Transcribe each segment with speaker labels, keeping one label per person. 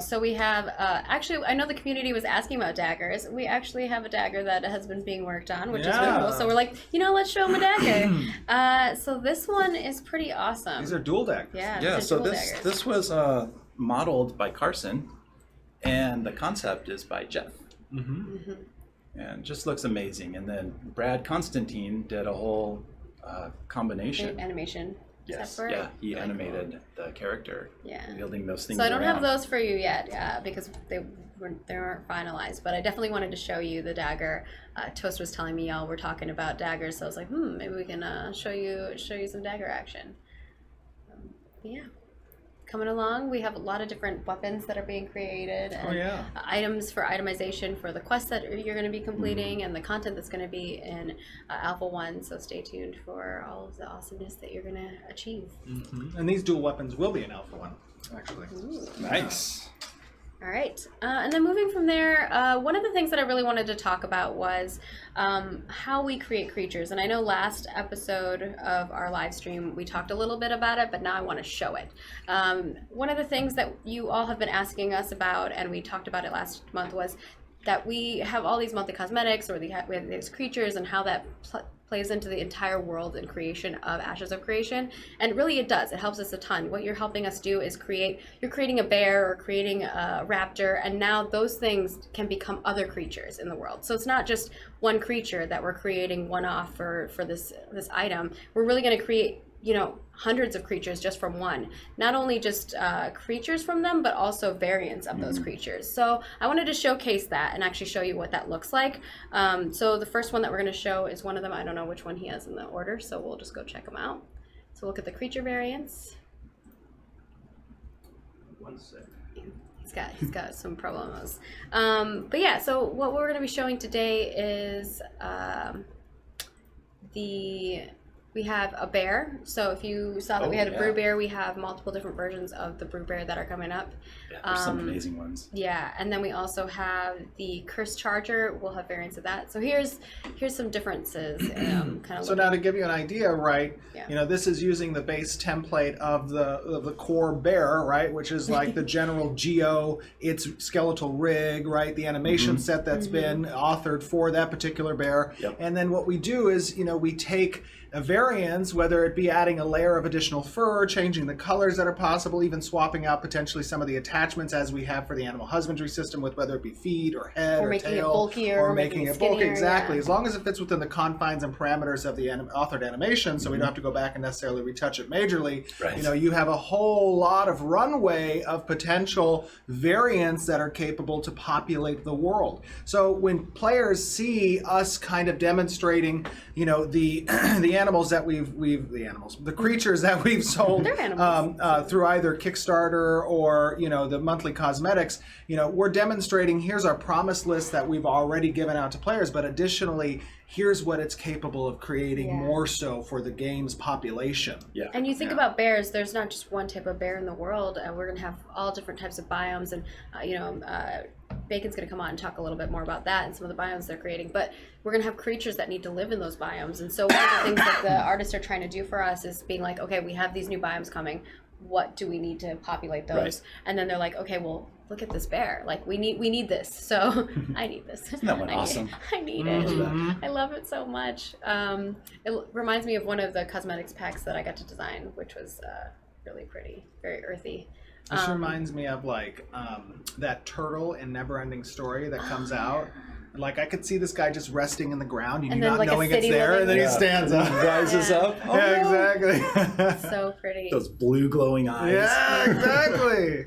Speaker 1: So we have, actually, I know the community was asking about daggers. We actually have a dagger that has been being worked on, which is really cool. So we're like, let's show them a dagger. So this one is pretty awesome.
Speaker 2: These are dual daggers.
Speaker 3: Yeah, so this was modeled by Carson, and the concept is by Jeff. And just looks amazing. And then Brad Constantine did a whole combination.
Speaker 1: Animation.
Speaker 3: Yes, yeah, he really animated the character, building those things.
Speaker 1: So I don't have those for you yet because they aren't finalized, but I definitely wanted to show you the dagger. Toast was telling me y'all were talking about daggers, so I was like, maybe we can show you some dagger action. Yeah. Coming along, we have a lot of different weapons that are being created and items for itemization for the quests that you're going to be completing and the content that's going to be in Alpha 1, so stay tuned for all of the awesomeness that you're going to achieve.
Speaker 2: And these dual weapons will be in Alpha 1, actually.
Speaker 3: Nice.
Speaker 1: All right, and then moving from there, one of the things that I really wanted to talk about was how we create creatures. And I know last episode of our live stream, we talked a little bit about it, but now I want to show it. One of the things that you all have been asking us about, and we talked about it last month, was that we have all these monthly cosmetics, or we have these creatures, and how that plays into the entire world and creation of Ashes of Creation. And really it does. It helps us a ton. What you're helping us do is you're creating a bear or creating a raptor, and now those things can become other creatures in the world. So it's not just one creature that we're creating one-off for this item. We're really going to create hundreds of creatures just from one. Not only just creatures from them, but also variants of those creatures. So I wanted to showcase that and actually show you what that looks like. So the first one that we're going to show is one of them. I don't know which one he has in the order, so we'll just go check them out. So look at the creature variants.
Speaker 2: 1 second.
Speaker 1: He's got some problemos. But yeah, so what we're going to be showing today is we have a bear. So if you saw that we had a brew bear, we have multiple different versions of the brew bear that are coming up.
Speaker 3: Yeah, there's some amazing ones.
Speaker 1: Yeah, and then we also have the cursed charger. We'll have variants of that. So here's some differences.
Speaker 2: So now to give you an idea, right? Yeah. This is using the base template of the core bear, right? Which is like the general geo, its skeletal rig, right? The animation set that's been authored for that particular bear.
Speaker 3: Yep.
Speaker 2: And then what we do is, we take variants, whether it be adding a layer of additional fur, changing the colors that are possible, even swapping out potentially some of the attachments as we have for the animal husbandry system, with whether it be feet or head or
Speaker 1: making
Speaker 2: tail,
Speaker 1: it bulkier,
Speaker 2: or making it bulky.
Speaker 1: skinnier,
Speaker 2: Exactly, as long as it fits within the confines and parameters of the authored animation, so we don't have to go back and necessarily retouch it majorly.
Speaker 3: Right.
Speaker 2: You have a whole lot of runway of potential variants that are capable to populate the world. So when players see us kind of demonstrating, the animals that the creatures that we've sold through either Kickstarter or the monthly cosmetics, we're demonstrating, here's our promise list that we've already given out to players, but additionally here's what it's capable of creating more so for the game's population.
Speaker 3: Yeah.
Speaker 1: And you think about bears, there's not just one type of bear in the world. We're going to have all different types of biomes, and Bacon's going to come on and talk a little bit more about that and some of the biomes they're creating. But we're going to have creatures that need to live in those biomes. And so one of the things that the artists are trying to do for us is being like, okay, we have these new biomes coming. What do we need to populate those? Right. And then they're like, okay, well, look at this bear. Like, we need this. So I need this.
Speaker 3: Isn't that one awesome?
Speaker 1: I need it. I love it so much. It reminds me of one of the cosmetics packs that I got to design, which was really pretty, very earthy.
Speaker 2: This reminds me of that turtle in Neverending Story that comes out. Like, I could see this guy just resting in the ground, and not knowing it's there, and then he stands up,
Speaker 3: rises up.
Speaker 2: Oh, yeah, exactly.
Speaker 1: So pretty.
Speaker 3: Those blue glowing eyes.
Speaker 2: Yeah, exactly.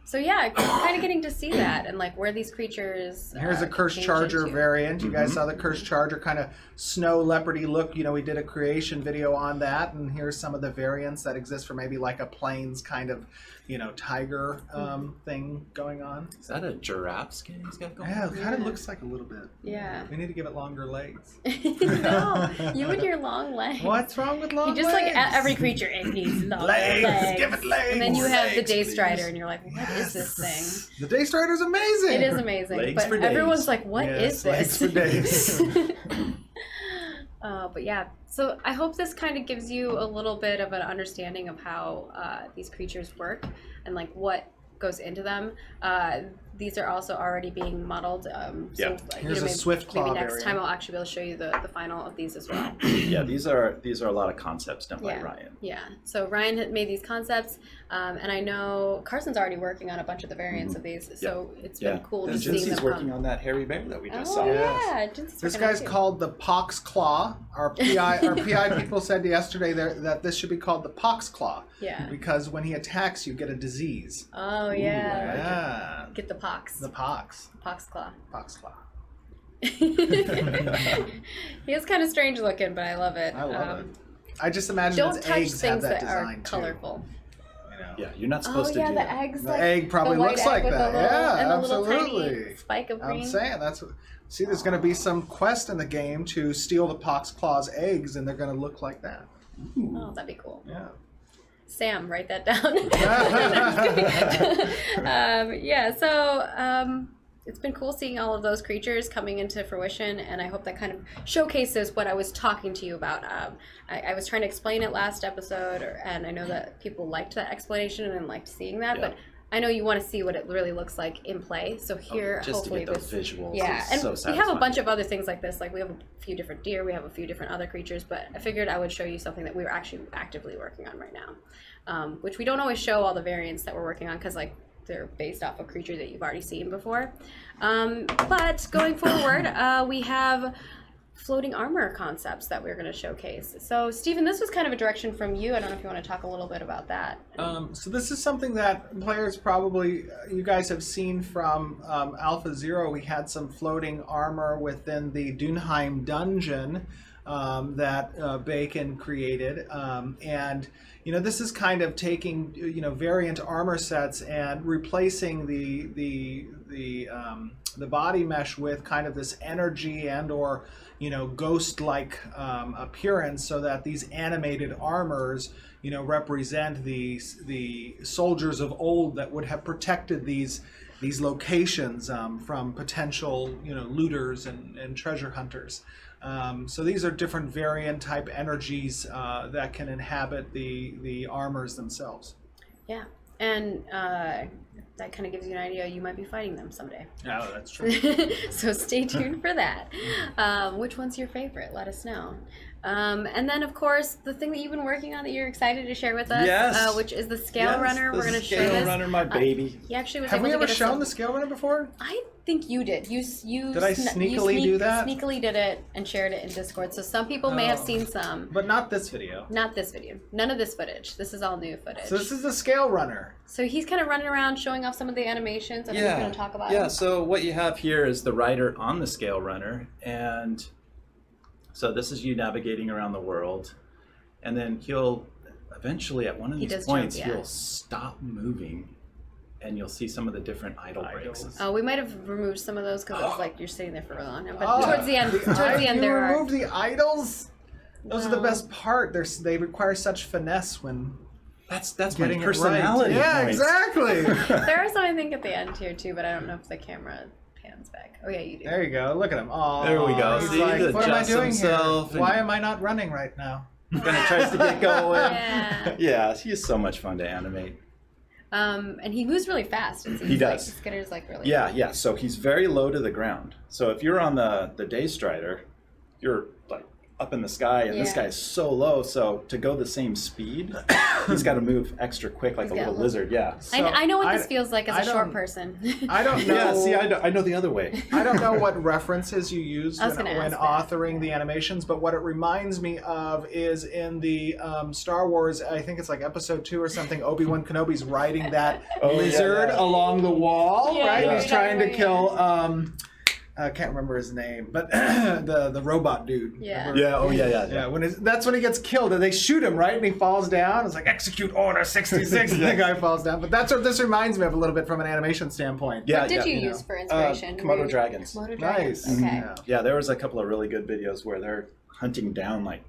Speaker 1: So yeah, kind of getting to see that and where these creatures.
Speaker 2: Here's a Cursed Charger variant. You guys saw the Cursed Charger kind of snow leopardy look. We did a creation video on that, and here's some of the variants that exist for maybe like a plains kind of, tiger thing going on.
Speaker 3: Is that a giraffe skin he's got going?
Speaker 2: Yeah, it kind of looks like a little bit.
Speaker 1: Yeah.
Speaker 2: We need to give it longer legs.
Speaker 1: No, you and your long legs.
Speaker 2: What's wrong with long legs?
Speaker 1: You just every creature, it needs long legs.
Speaker 2: Give it legs.
Speaker 1: And then you have the Day
Speaker 3: please.
Speaker 1: Strider, and you're like, what is this thing?
Speaker 2: The Day Strider's amazing.
Speaker 1: It is amazing.
Speaker 3: Legs
Speaker 1: but
Speaker 3: for days.
Speaker 1: everyone's like, what is this?
Speaker 2: Legs for days.
Speaker 1: But yeah, so I hope this kind of gives you a little bit of an understanding of how these creatures work and what goes into them. These are also already being modeled.
Speaker 2: Here's a swift claw
Speaker 1: maybe next
Speaker 2: variant.
Speaker 1: time I'll actually be able to show you the final of these as well.
Speaker 3: Yeah, these are a lot of concepts done by
Speaker 1: Yeah.
Speaker 3: Ryan.
Speaker 1: Yeah. So Ryan had made these concepts, and I know Carson's already working on a bunch of the variants of these. So it's been cool
Speaker 3: And
Speaker 1: just seeing
Speaker 3: Jinsy's
Speaker 1: them
Speaker 3: working
Speaker 1: come.
Speaker 3: on that hairy bear that we just
Speaker 1: Oh
Speaker 3: saw.
Speaker 1: yeah, Jinsy's
Speaker 2: This
Speaker 1: working on
Speaker 2: guy's
Speaker 1: it too.
Speaker 2: called the pox claw. Our PI people said yesterday that this should be called the pox claw.
Speaker 1: Yeah.
Speaker 2: Because when he attacks, you get a disease.
Speaker 1: Oh yeah.
Speaker 2: Yeah.
Speaker 1: Get the pox.
Speaker 2: The pox.
Speaker 1: Pox claw.
Speaker 2: Pox claw.
Speaker 1: He is kind of strange looking, but I love it.
Speaker 2: I love it. I just imagine
Speaker 1: Don't
Speaker 2: its
Speaker 1: touch
Speaker 2: eggs have
Speaker 1: things
Speaker 2: that
Speaker 1: that are
Speaker 2: design too.
Speaker 1: colorful.
Speaker 2: You know?
Speaker 3: Yeah, you're not
Speaker 1: Oh
Speaker 3: supposed to
Speaker 1: yeah,
Speaker 3: do
Speaker 1: the
Speaker 3: that.
Speaker 1: eggs.
Speaker 2: The
Speaker 1: like,
Speaker 2: egg probably
Speaker 1: the white
Speaker 2: looks
Speaker 1: egg
Speaker 2: like
Speaker 1: with
Speaker 2: that.
Speaker 1: The little,
Speaker 2: Yeah,
Speaker 1: and the little
Speaker 2: absolutely.
Speaker 1: tiny spike of green.
Speaker 2: I'm saying see, there's going to be some quest in the game to steal the pox claw's eggs, and they're going to look like that.
Speaker 1: Oh, that'd be cool.
Speaker 2: Yeah.
Speaker 1: Sam, write that down. It's been cool seeing all of those creatures coming into fruition, and I hope that kind of showcases what I was talking to you about. I was trying to explain it last episode, and I know that people liked that explanation and liked seeing that, but I know you want to see what it really looks like in play. So here,
Speaker 3: just
Speaker 1: hopefully,
Speaker 3: to get those visuals.
Speaker 1: yeah,
Speaker 3: it's
Speaker 1: and
Speaker 3: so
Speaker 1: we
Speaker 3: satisfying.
Speaker 1: have a bunch of other things like this. Like we have a few different deer, we have a few different other creatures, but I figured I would show you something that we were actually actively working on right now, which we don't always show all the variants that we're working on because like they're based off a creature that you've already seen before. But going forward, we have floating armor concepts that we're going to showcase. So, Stephen, this was kind of a direction from you. I don't know if you want to talk a little bit about that.
Speaker 2: So this is something that players probably, you guys have seen from Alpha Zero. We had some floating armor within the Dunheim dungeon that Bacon created. And, you know, this is kind of taking, you know, variant armor sets and replacing the body mesh with kind of this energy and or, you know, ghost-like appearance, so that these animated armors, you know, represent the soldiers of old that would have protected these locations from potential, you know, looters and treasure hunters. So these are different variant type energies that can inhabit the armors themselves.
Speaker 1: Yeah, and that kind of gives you an idea. You might be fighting them someday.
Speaker 2: Oh, that's true.
Speaker 1: So stay tuned for that. Which one's your favorite? Let us know. And then, of course, the thing that you've been working on that you're excited to share with us,
Speaker 3: Yes.
Speaker 1: Which is the scale runner. We're going to show this.
Speaker 3: Scale runner, my baby.
Speaker 1: He actually was
Speaker 2: Have
Speaker 1: able
Speaker 2: we
Speaker 1: to
Speaker 2: ever
Speaker 1: get us
Speaker 2: shown
Speaker 1: some-
Speaker 2: the scale runner before?
Speaker 1: I think you did. You
Speaker 2: Did I sneakily do that?
Speaker 1: Sneakily did it and shared it in Discord. So some people may have
Speaker 2: Oh.
Speaker 1: seen some.
Speaker 2: But not this video.
Speaker 1: Not this video. None of this footage. This is all new footage.
Speaker 2: So this is the scale runner.
Speaker 1: So he's kind of running around showing off some of the animations, and he's going to talk about
Speaker 3: Yeah,
Speaker 1: it.
Speaker 3: so what you have here is the rider on the scale runner, and so this is you navigating around the world, and then he'll eventually at one of these
Speaker 1: does
Speaker 3: points
Speaker 1: jump, yeah.
Speaker 3: he'll stop moving, and you'll see some of the different idle breaks.
Speaker 1: Oh, we might have removed some of those because it was like you're sitting there for a long time. But
Speaker 2: Oh,
Speaker 1: towards the end,
Speaker 2: You
Speaker 1: there are.
Speaker 2: removed the idols? Those are the
Speaker 1: Well-
Speaker 2: best part. They require such finesse when
Speaker 3: That's
Speaker 2: getting
Speaker 3: my
Speaker 2: it
Speaker 3: personality.
Speaker 2: right. Yeah,
Speaker 3: point.
Speaker 2: exactly.
Speaker 1: There are some I think at the end here too, but I don't know if the camera pans back. Oh yeah, you do.
Speaker 2: There you go. Look at him. Oh,
Speaker 3: There we go.
Speaker 2: He's
Speaker 3: See,
Speaker 2: like,
Speaker 3: he
Speaker 2: what am I
Speaker 3: adjusts
Speaker 2: doing
Speaker 3: himself
Speaker 2: here?
Speaker 3: and-
Speaker 2: Why am I not running right now?
Speaker 3: Kind of tries to get going.
Speaker 1: Yeah.
Speaker 3: Yeah, he's so much fun to animate.
Speaker 1: And he moves really fast. It seems
Speaker 3: He does.
Speaker 1: Like. Skitter's like really.
Speaker 3: Yeah, yeah. So he's very low to the ground. So if you're on the Day Strider, you're like up in the sky, and this
Speaker 1: Yeah.
Speaker 3: guy is so low. So to go the same speed, he's got to move extra quick, like
Speaker 1: He's
Speaker 3: a
Speaker 1: got
Speaker 3: little
Speaker 1: a little-
Speaker 3: lizard. Yeah.
Speaker 1: I know what this
Speaker 2: I-
Speaker 1: feels like as
Speaker 2: I
Speaker 1: a short
Speaker 2: don't-
Speaker 1: person.
Speaker 2: I don't know.
Speaker 3: Yeah. See, I know the other way.
Speaker 2: I don't know what references you used
Speaker 1: I was
Speaker 2: when
Speaker 1: gonna ask that.
Speaker 2: authoring the animations, but what it reminds me of is in the Star Wars, I think it's like Episode 2 or something, Obi-Wan Kenobi's riding that
Speaker 3: Oh, yeah,
Speaker 2: lizard
Speaker 3: yeah.
Speaker 2: along the wall,
Speaker 1: Yeah,
Speaker 2: right?
Speaker 1: yeah,
Speaker 2: He's
Speaker 1: yeah,
Speaker 2: trying to
Speaker 1: yeah.
Speaker 2: kill, I can't remember his name, but the robot dude.
Speaker 1: Yeah.
Speaker 2: Remember?
Speaker 3: Yeah. Oh, yeah, yeah.
Speaker 2: Yeah, that's when he gets killed, and they shoot him, right? And he falls down. It's like, execute order 66, and the guy falls down. But that's what this reminds me of a little bit from an animation standpoint.
Speaker 3: Yeah.
Speaker 1: What did
Speaker 3: yeah,
Speaker 1: you
Speaker 3: know.
Speaker 1: use for inspiration?
Speaker 3: Komodo dragons.
Speaker 1: Komodo dragons.
Speaker 2: Nice.
Speaker 1: Okay.
Speaker 2: Yeah.
Speaker 3: Yeah, there was a couple of really good videos where they're hunting down like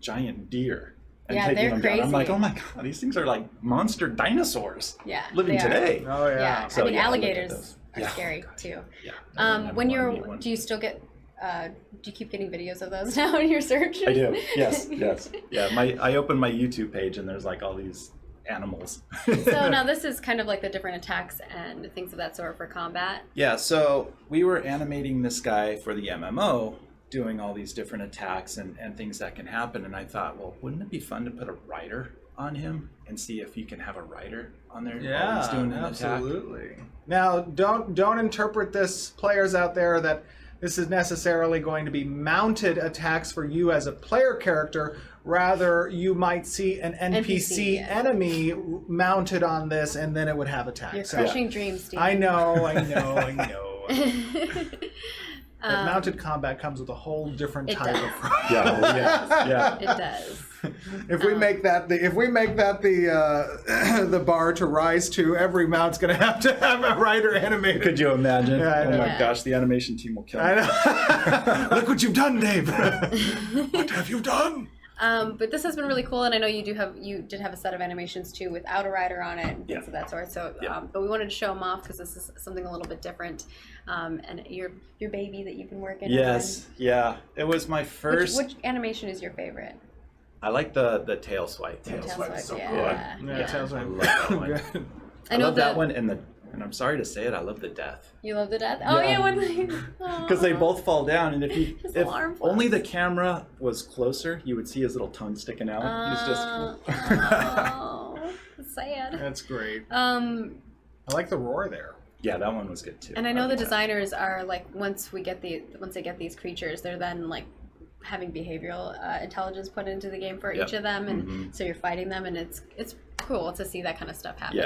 Speaker 3: giant deer and
Speaker 1: Yeah,
Speaker 3: taking
Speaker 1: they're
Speaker 3: them down. I'm
Speaker 1: crazy.
Speaker 3: like, oh my god, these things are like monster dinosaurs
Speaker 1: Yeah.
Speaker 3: living
Speaker 1: they are.
Speaker 3: today.
Speaker 2: Oh, yeah.
Speaker 1: Yeah.
Speaker 3: So,
Speaker 1: I mean,
Speaker 3: yeah, I looked at
Speaker 1: alligators
Speaker 3: those.
Speaker 1: are
Speaker 3: Yeah.
Speaker 1: scary too.
Speaker 3: Yeah. I
Speaker 1: When
Speaker 3: wanna
Speaker 1: you're,
Speaker 3: meet one.
Speaker 1: do you still get? Do you keep getting videos of those now in your search?
Speaker 3: I do. Yes. Yes. Yeah. I open my YouTube page and there's like all these animals.
Speaker 1: So now this is kind of like the different attacks and things of that sort for combat.
Speaker 3: Yeah, so we were animating this guy for the MMO, doing all these different attacks and things that can happen. And I thought, well, wouldn't it be fun to put a rider on him and see if you can have a rider on there while he's doing an attack?
Speaker 2: Absolutely. Now, don't interpret this, players out there, that this is necessarily going to be mounted attacks for you as a player character. Rather, you might see an NPC
Speaker 1: yeah.
Speaker 2: enemy mounted on this, and then it would have attacks.
Speaker 1: You're
Speaker 2: So-
Speaker 1: crushing dreams, Steve.
Speaker 2: I know. But mounted combat comes with a whole different
Speaker 1: It
Speaker 2: type
Speaker 1: does.
Speaker 2: of.
Speaker 3: Yeah.
Speaker 1: It does.
Speaker 2: If we make that the bar to rise to, every mount's going to have a rider animated.
Speaker 3: Could you imagine?
Speaker 2: Yeah, I
Speaker 3: oh
Speaker 2: know.
Speaker 3: my
Speaker 1: Yeah.
Speaker 3: gosh, the animation team will kill me.
Speaker 2: I know. Look what you've done, Dave. What have you done?
Speaker 1: But this has been really cool, and I know you did have a set of animations too without a rider on it and things
Speaker 3: Yeah.
Speaker 1: of that sort. So,
Speaker 3: Yeah.
Speaker 1: but we wanted to show them off because this is something a little bit different. And your baby that you've been working
Speaker 3: Yes, yeah. It was my
Speaker 1: on.
Speaker 3: first.
Speaker 1: Which animation is your favorite?
Speaker 3: I like the tail swipe.
Speaker 1: Tail
Speaker 2: swipe is so
Speaker 1: yeah.
Speaker 2: cool.
Speaker 1: Yeah.
Speaker 2: Yeah, Tail
Speaker 3: I
Speaker 2: swipe.
Speaker 3: love that one.
Speaker 2: Good.
Speaker 3: I love that one, and I'm sorry to say it, I love the death.
Speaker 1: You love the death? Oh yeah,
Speaker 3: Yeah.
Speaker 1: when they
Speaker 3: Because they both fall down, and
Speaker 1: His
Speaker 3: if
Speaker 1: alarm
Speaker 3: only the
Speaker 1: flaps.
Speaker 3: camera was closer, you would see his little tongue sticking out. He's just.
Speaker 1: Oh, that's sad.
Speaker 2: That's great.
Speaker 1: I
Speaker 2: I like the roar there.
Speaker 3: Yeah, that one was good too.
Speaker 1: And I know the
Speaker 3: like that.
Speaker 1: designers are like once they get these creatures, they're then like having behavioral intelligence put into the game for
Speaker 3: Yep.
Speaker 1: each of them, and
Speaker 3: Mhm.
Speaker 1: so you're fighting them, and it's cool to see that kind of stuff happen.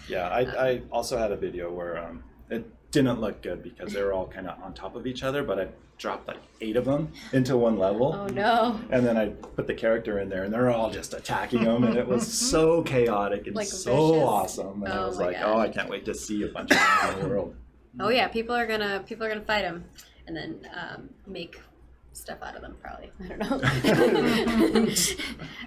Speaker 3: Yeah. I also had a video where it didn't look good because they were all kind of on top of each other, but I dropped like 8 of them into one level.
Speaker 1: Oh no!
Speaker 3: And then I put the character in there, and they're all just attacking them, and it was so chaotic and
Speaker 1: Like
Speaker 3: so
Speaker 1: vicious.
Speaker 3: awesome. And I
Speaker 1: Oh
Speaker 3: was
Speaker 1: my
Speaker 3: like,
Speaker 1: gosh.
Speaker 3: oh, I can't wait to see a bunch of them in the world.
Speaker 1: Oh yeah, people are gonna fight them, and then make stuff out of them probably. I don't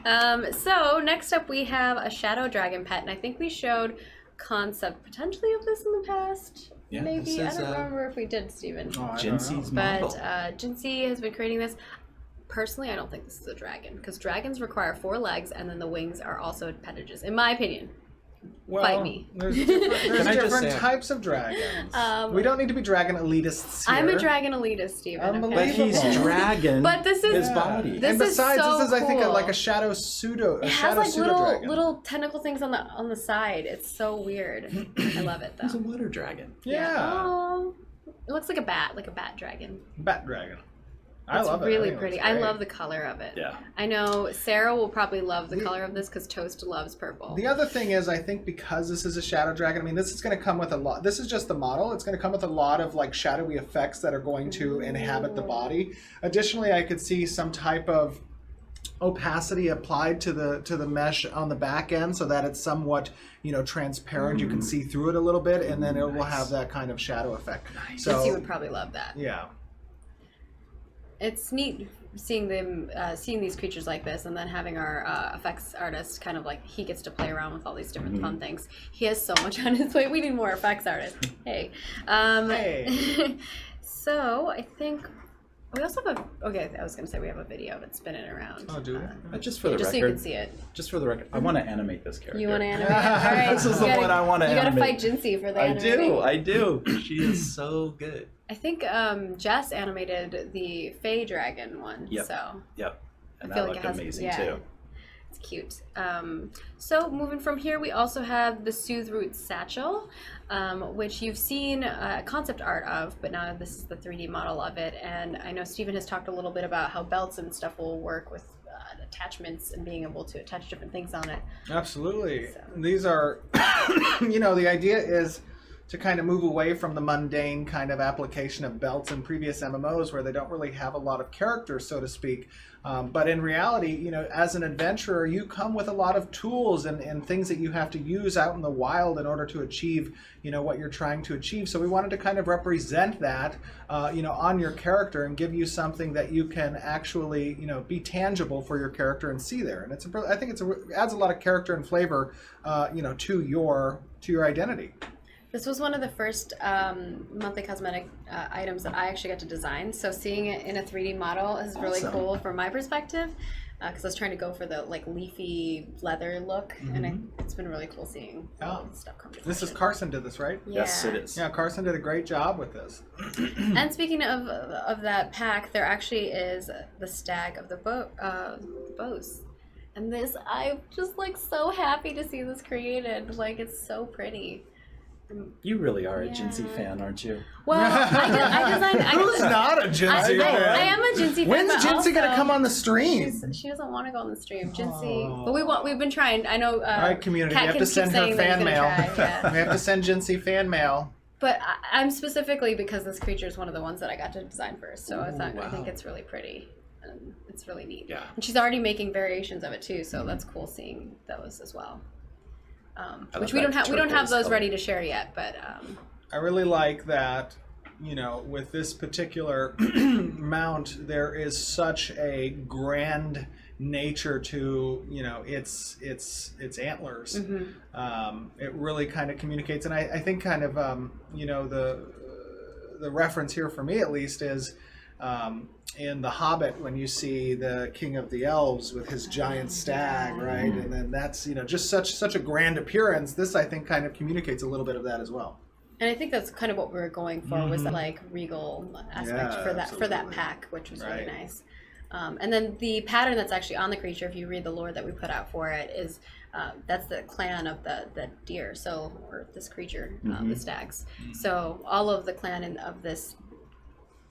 Speaker 1: know. So next up we have a shadow dragon pet, and I think we showed concept potentially of this in the past.
Speaker 3: Yeah,
Speaker 1: Maybe
Speaker 3: this
Speaker 1: I
Speaker 3: is,
Speaker 1: don't remember if we did, Steven.
Speaker 2: Oh, I don't
Speaker 3: Jinxie's
Speaker 2: know.
Speaker 3: model.
Speaker 1: But Jinsey has been creating this. Personally, I don't think this is a dragon because dragons require 4 legs, and then the wings are also appendages, in my opinion.
Speaker 2: Well,
Speaker 1: Fight me.
Speaker 2: There's different,
Speaker 3: Can I just
Speaker 2: different
Speaker 3: say-
Speaker 2: types of dragons. we don't need to be dragon elitists here.
Speaker 1: I'm a dragon elitist, Steven.
Speaker 3: But
Speaker 1: Okay?
Speaker 3: he's
Speaker 2: Unbelievable.
Speaker 3: dragon
Speaker 1: But this is-
Speaker 3: his
Speaker 2: Yeah.
Speaker 3: body.
Speaker 1: This
Speaker 2: And
Speaker 1: is
Speaker 2: besides,
Speaker 1: so
Speaker 2: this is I think
Speaker 1: cool.
Speaker 2: like a shadow pseudo.
Speaker 1: It has
Speaker 2: shadow
Speaker 1: like
Speaker 2: pseudo dragon.
Speaker 1: little tentacle things on the side. It's so weird. I love it
Speaker 3: He's a
Speaker 1: though.
Speaker 3: water dragon.
Speaker 2: Yeah,
Speaker 1: Oh, it looks like a bat dragon.
Speaker 2: bat dragon. I
Speaker 1: It's
Speaker 2: love it.
Speaker 1: really
Speaker 2: think it
Speaker 1: pretty.
Speaker 2: looks
Speaker 1: I
Speaker 2: great.
Speaker 1: love the color of it.
Speaker 3: Yeah.
Speaker 1: I know Sarah will probably love the color of this because Toast loves purple.
Speaker 2: The other thing is, I think because this is a shadow dragon, I mean, this is going to come with a lot. This is just the model. It's going to come with a lot of like shadowy effects that are going to inhabit the body. Additionally, I could see some type of opacity applied to the mesh on the back end so that it's somewhat transparent. You can see through it a little bit, and then it will have that kind of shadow effect.
Speaker 1: Jesse
Speaker 2: So
Speaker 1: would probably love that.
Speaker 2: yeah.
Speaker 1: It's neat seeing these creatures like this, and then having our effects artist kind of like he gets to play around with all these different fun things. He has so much on his plate. We need more effects artists. Hey.
Speaker 2: Hey.
Speaker 1: So I think we also have I was gonna say we have a video of it spinning around.
Speaker 2: Oh, do we?
Speaker 3: Just for the
Speaker 1: just so
Speaker 3: record.
Speaker 1: you can see it.
Speaker 3: Just for the record, I want to animate this character.
Speaker 1: You want to animate it? All right.
Speaker 3: This is
Speaker 1: you
Speaker 3: the
Speaker 1: gotta-
Speaker 3: one I want to
Speaker 1: You
Speaker 3: animate.
Speaker 1: gotta fight Jinsey for the animating.
Speaker 3: I do. She is so good.
Speaker 1: I think Jess animated the Fey Dragon one.
Speaker 3: Yep.
Speaker 1: So
Speaker 3: Yep. And
Speaker 1: I feel
Speaker 3: that
Speaker 1: like
Speaker 3: looked
Speaker 1: it has
Speaker 3: amazing
Speaker 1: yeah,
Speaker 3: too.
Speaker 1: It's cute. So moving from here, we also have the Soothe Root Satchel, which you've seen concept art of, but now this is the 3D model of it. And I know Steven has talked a little bit about how belts and stuff will work with attachments and being able to attach different things on it.
Speaker 2: Absolutely.
Speaker 1: So.
Speaker 2: These are, the idea is to kind of move away from the mundane kind of application of belts in previous MMOs where they don't really have a lot of character, so to speak. But in reality, as an adventurer, you come with a lot of tools and things that you have to use out in the wild in order to achieve, what you're trying to achieve. So we wanted to kind of represent that, on your character and give you something that you can actually, be tangible for your character and see there. And it adds a lot of character and flavor, to your identity.
Speaker 1: This was one of the first monthly cosmetic items that I actually got to design. So seeing it in a 3D model is really cool from my perspective, because I was trying to go for the like leafy leather look, and it's been really cool seeing all this stuff come to
Speaker 2: This is
Speaker 1: fruition.
Speaker 2: Carson did this, right?
Speaker 1: Yeah.
Speaker 3: Yes, it is.
Speaker 2: Yeah, Carson did a great job with this.
Speaker 1: And speaking of that pack, there actually is the stag of the bows. And this, I'm just like so happy to see this created. Like, it's so pretty.
Speaker 3: You really are a Jinsey fan, aren't you?
Speaker 1: Well, I designed.
Speaker 2: Who's not a Jinsey fan?
Speaker 1: I am a Jinsey fan.
Speaker 2: When's
Speaker 1: but
Speaker 2: Jinsey gonna
Speaker 1: also,
Speaker 2: come on the stream?
Speaker 1: she doesn't want to go on the stream. Jinsey, but we've been trying. I know.
Speaker 2: All right, community, we have to
Speaker 1: Catkins keeps
Speaker 2: send her
Speaker 1: saying that he's
Speaker 2: fan
Speaker 1: gonna
Speaker 2: mail.
Speaker 1: try, yeah.
Speaker 2: We have to send Jinsey fan mail.
Speaker 1: But I'm specifically because this creature is one of the ones that I got to design first, so I
Speaker 3: wow.
Speaker 1: think it's really pretty. And it's really neat.
Speaker 3: Yeah.
Speaker 1: And she's already making variations of it too, so that's cool seeing those as well. Which we don't have. We don't have those ready to share yet, but.
Speaker 2: I really like that, you know, with this particular mount, there is such a grand nature to, you know, its antlers. It really kind of communicates, and I think kind of, you know, the reference here for me at least is in The Hobbit when you see the King of the Elves with his giant stag, right? And then that's, you know, just such a grand appearance. This, I think, kind of communicates a little bit of that as well.
Speaker 1: And I think that's kind of what we were going for was the like regal aspect for that pack, which was really nice. And then the pattern that's actually on the creature, if you read the lore that we put out for it, is that's the clan of the deer, so or this creature, the stags. So all of the clan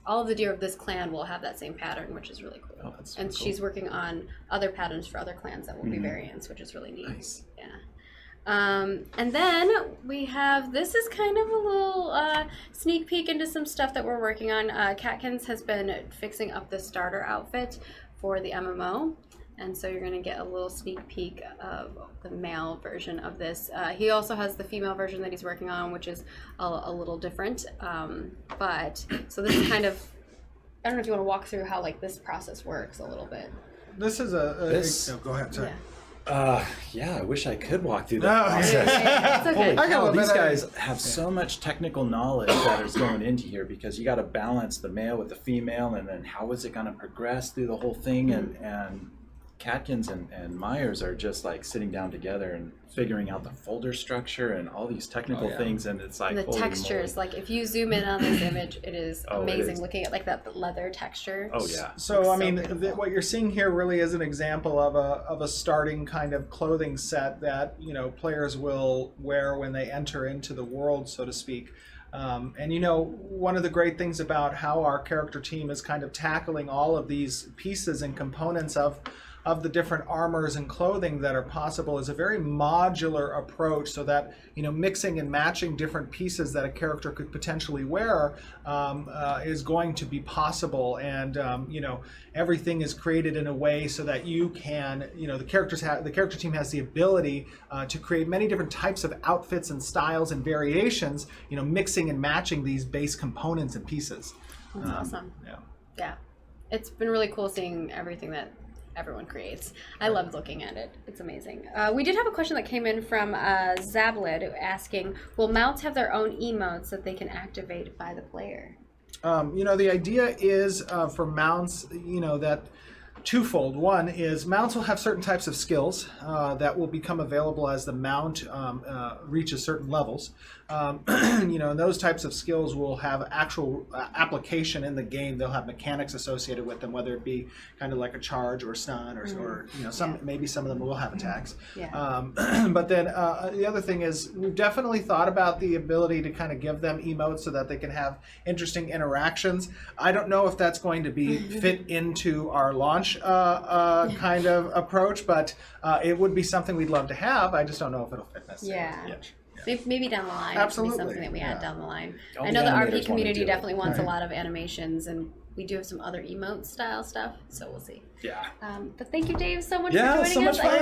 Speaker 1: all of the deer of this clan will have that same pattern, which is really cool.
Speaker 3: Oh, that's
Speaker 1: and
Speaker 3: cool.
Speaker 1: she's working on other patterns for other clans that will be variants, which is really neat.
Speaker 3: Nice.
Speaker 1: Yeah. And then we have, this is kind of a little sneak peek into some stuff that we're working on. Catkins has been fixing up the starter outfit for the MMO. And so you're going to get a little sneak peek of the male version of this. He also has the female version that he's working on, which is a little different. But so this is kind of, I don't know if you want to walk through how like this process works a little bit.
Speaker 2: This is
Speaker 3: This-
Speaker 2: oh, go ahead, sorry.
Speaker 3: Yeah, I wish I could walk through
Speaker 2: No,
Speaker 3: that process.
Speaker 1: It's okay.
Speaker 3: Holy
Speaker 2: I
Speaker 3: cow,
Speaker 2: got a
Speaker 3: these
Speaker 2: bit-
Speaker 3: guys have so much technical knowledge that is going into here because you got to balance the male with the female, and then how is it going to progress through the whole thing? And Catkins and Myers are just like sitting down together and figuring out the folder structure and all these technical things, and it's like
Speaker 1: And the
Speaker 3: holy
Speaker 1: textures,
Speaker 3: moly.
Speaker 1: like if you zoom in on this image, it is
Speaker 3: Oh, it
Speaker 1: amazing
Speaker 3: is.
Speaker 1: looking at like that leather texture.
Speaker 3: Oh yeah.
Speaker 2: So
Speaker 1: Looks
Speaker 2: I
Speaker 1: so
Speaker 2: mean,
Speaker 1: beautiful.
Speaker 2: what you're seeing here really is an example of a starting kind of clothing set that, you know, players will wear when they enter into the world, so to speak. And you know, one of the great things about how our character team is kind of tackling all of these pieces and components of the different armors and clothing that are possible is a very modular approach, so that, you know, mixing and matching different pieces that a character could potentially wear is going to be possible. And you know, everything is created in a way so that you can, you know, the character team has the ability to create many different types of outfits and styles and variations, you know, mixing and matching these base components and pieces.
Speaker 1: That's awesome.
Speaker 2: Yeah.
Speaker 1: Yeah, it's been really cool seeing everything that everyone creates. I love looking at it. It's amazing. We did have a question that came in from Zablid asking, will mounts have their own emotes that they can activate by the player?
Speaker 2: You know, the idea is for mounts, you know, that twofold. One is mounts will have certain types of skills that will become available as the mount reaches certain levels. You know, and those types of skills will have actual application in the game. They'll have mechanics associated with them, whether it be kind of like a charge or stun, or you know, maybe some of them will have attacks.
Speaker 1: Yeah.
Speaker 2: But then the other thing is we've definitely thought about the ability to kind of give them emotes so that they can have interesting interactions. I don't know if that's going to be fit into our launch kind of approach, but it would be something we'd love to have. I just don't know if it'll fit necessarily.
Speaker 1: Yeah. Maybe down the line.
Speaker 2: Absolutely.
Speaker 1: It could be something that we add down the line.
Speaker 3: All
Speaker 1: I know
Speaker 3: the
Speaker 1: the
Speaker 3: animators
Speaker 1: RP community
Speaker 3: wanna do it.
Speaker 1: definitely wants a lot of animations, and we do have some other emote style stuff, so we'll see.
Speaker 3: Yeah.
Speaker 1: But thank you, Dave, so much
Speaker 3: Yeah,
Speaker 1: for joining
Speaker 3: so
Speaker 1: us.
Speaker 3: much fun.